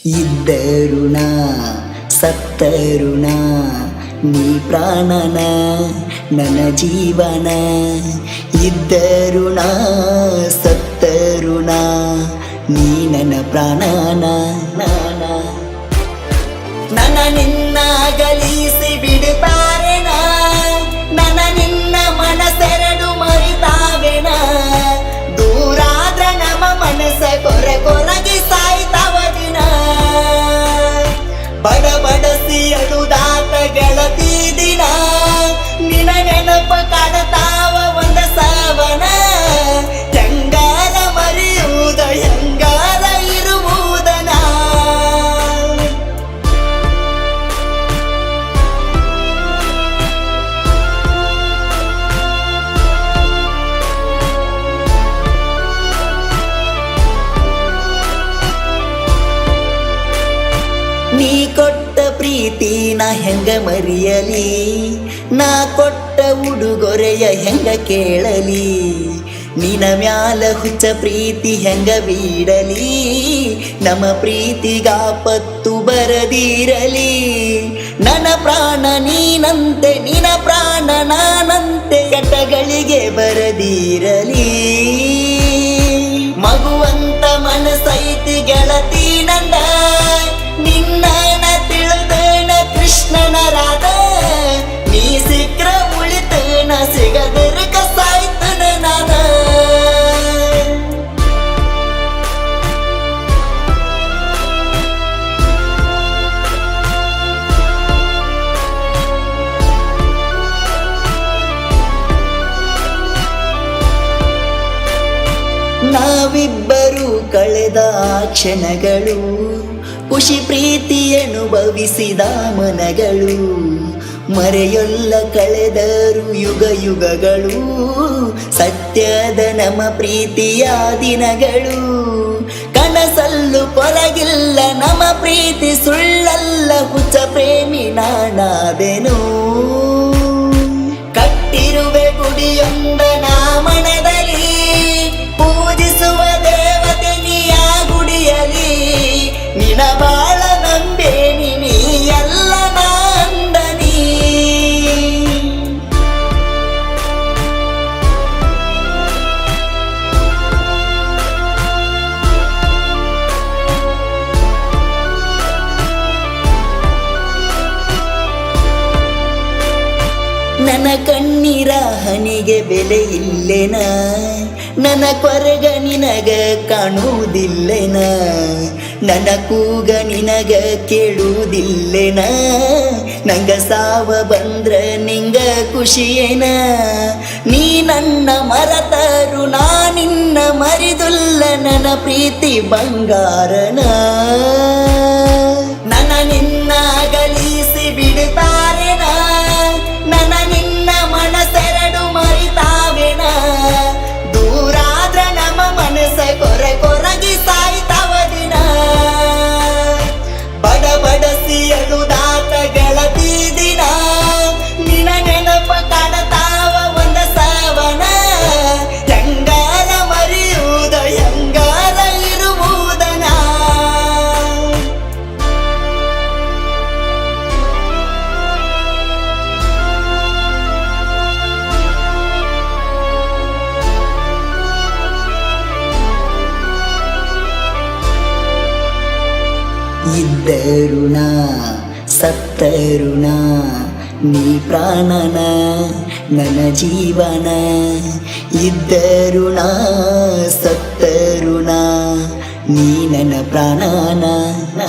ಇದ್ದರುಣ ಸತ್ತರುಣ ನೀ ಪ್ರಾಣನ ನನ್ನ ಜೀವನ. ಇದ್ದರುಣ ಸತ್ತರುಣ ನೀ ನನ್ನ ಪ್ರಾಣನ. ನನ್ನ ನಿನ್ನ ಗಲಿಸಿ ಬಿಡುತ್ತಾರೆನ, ನನ್ನ ನಿನ್ನ ಮನಸ್ಸೆರಡು ಮರಿತಾವೆನ. ದೂರಾದ್ರ ನಮ್ಮ ಮನಸ್ಸ ಕೊರಗಿ ಸಾಯ್ತಾವ ದಿನ. ಬಡಬಡಸಿ ಅಳುದಾತ ಗೆಳತಿ ದಿನ, ನಿನ ನೆನಪ ಕಾಡತಾವ ಒಂದ ಸಾವನ. ಹೆಂಗಾರ ಮರೆಯುವುದ ಹೆಂಗಾರ ಇರುವುದನ. ನೀ ಕೊಟ್ಟ ಪ್ರೀತಿ ನಾ ಹೆಂಗ ಮರಿಯಲಿ, ನಾ ಕೊಟ್ಟ ಉಡುಗೊರೆಯ ಹೆಂಗ ಕೇಳಲಿ. ನಿನ ಮ್ಯಾಲ ಹುಚ್ಚ ಪ್ರೀತಿ ಹೆಂಗ ಬೀಡಲಿ, ನಮ್ಮ ಪ್ರೀತಿಗಾಪತ್ತು ಬರದಿರಲಿ. ನನ್ನ ಪ್ರಾಣ ನೀನಂತೆ ನಿನ ಪ್ರಾಣ ನಾನಂತೆ, ಕೆಟ್ಟಗಳಿಗೆ ಬರದಿರಲಿ. ಮಗುವಂತ ಮನಸೈತಿ ಗೆಳತಿ ನಂದ, ನಿನ್ನ ತಿಳಿದನ ಕೃಷ್ಣನ ರಾಧ. ನೀ ಸಿಕ್ರ ಉಳಿತನ ಸಿಗದರ್ಕ ಸಾಯ್ತನ ನಾನ. ನಾವಿಬ್ಬರು ಕಳೆದ ಕ್ಷಣಗಳು, ಖುಷಿ ಪ್ರೀತಿ ಅನುಭವಿಸಿದ ಮನಗಳು. ಮರೆಯೊಲ್ಲ ಕಳೆದರು ಯುಗ ಯುಗಗಳು, ಸತ್ಯದ ನಮ್ಮ ಪ್ರೀತಿಯ ದಿನಗಳು. ಕನಸಲ್ಲೂ ಕೊರಗಿಲ್ಲ ನಮ್ಮ ಪ್ರೀತಿ ಸುಳ್ಳಲ್ಲ, ಹುಚ್ಚ ಪ್ರೇಮಿ ನಾನಾದೆನು. ಕಟ್ಟಿರುವೆ ಗುಡಿಯೊಂದ ನಾ ಮನದಲ್ಲಿ, ಪೂಜಿಸುವ ದೇವತೆ ನೀಯ ಗುಡಿಯಲಿ. ನಿನ ಬಾಳ ನಂಬೇನಿ ನೀ ಎಲ್ಲ ನಂದನಿ. ನನ್ನ ಕಣ್ಣೀರ ಹನಿಗೆ ಬೆಲೆ ಇಲ್ಲೆನ, ನನ್ನ ಕೊರಗ ನಿನಗ ಕಾಣುವುದಿಲ್ಲೆನ. ನನ್ನ ಕೂಗ ನಿನಗ ಕೇಳುವುದಿಲ್ಲೆನ, ನಂಗ ಸಾವ ಬಂದ್ರ ನಿಂಗ ಖುಷಿಯೇನ. ನೀ ನನ್ನ ಮರತರು ನಾ ನಿನ್ನ ಮರಿದುಲ್ಲ, ನನ್ನ ಪ್ರೀತಿ ಬಂಗಾರನ. ನನ್ನ ನಿನ್ನ ಗಲಿಸಿ ಬಿಡುತ್ತಾರೆನ, ನನ್ನ ನಿನ್ನ ಮನಸ್ಸೆರಡು ಮರಿತಾವೆನ. ದೂರಾದ್ರ ನಮ್ಮ ಮನಸ್ಸ ಕೊರಗಿ ಸಾಯ್ತಾವ ದಿನ. ಬಡಬಡಸಿ ಅಳುದಾತ ಗೆಳತಿ ದಿನ, ನಿನ ನೆನಪ ಕಾಡತಾವ ಒಂದ ಸಾವನ. ಹೆಂಗಾರ ಮರೆಯುವುದ ಹೆಂಗಾರ ಇರುವುದನ. ಇದ್ದರುಣ ಸತ್ತರುಣ ನೀ ಪ್ರಾಣನ ನನ್ನ ಜೀವನ. ಇದ್ದರುಣ ಸತ್ತರುಣ ನೀ ನನ್ನ ಪ್ರಾಣನ.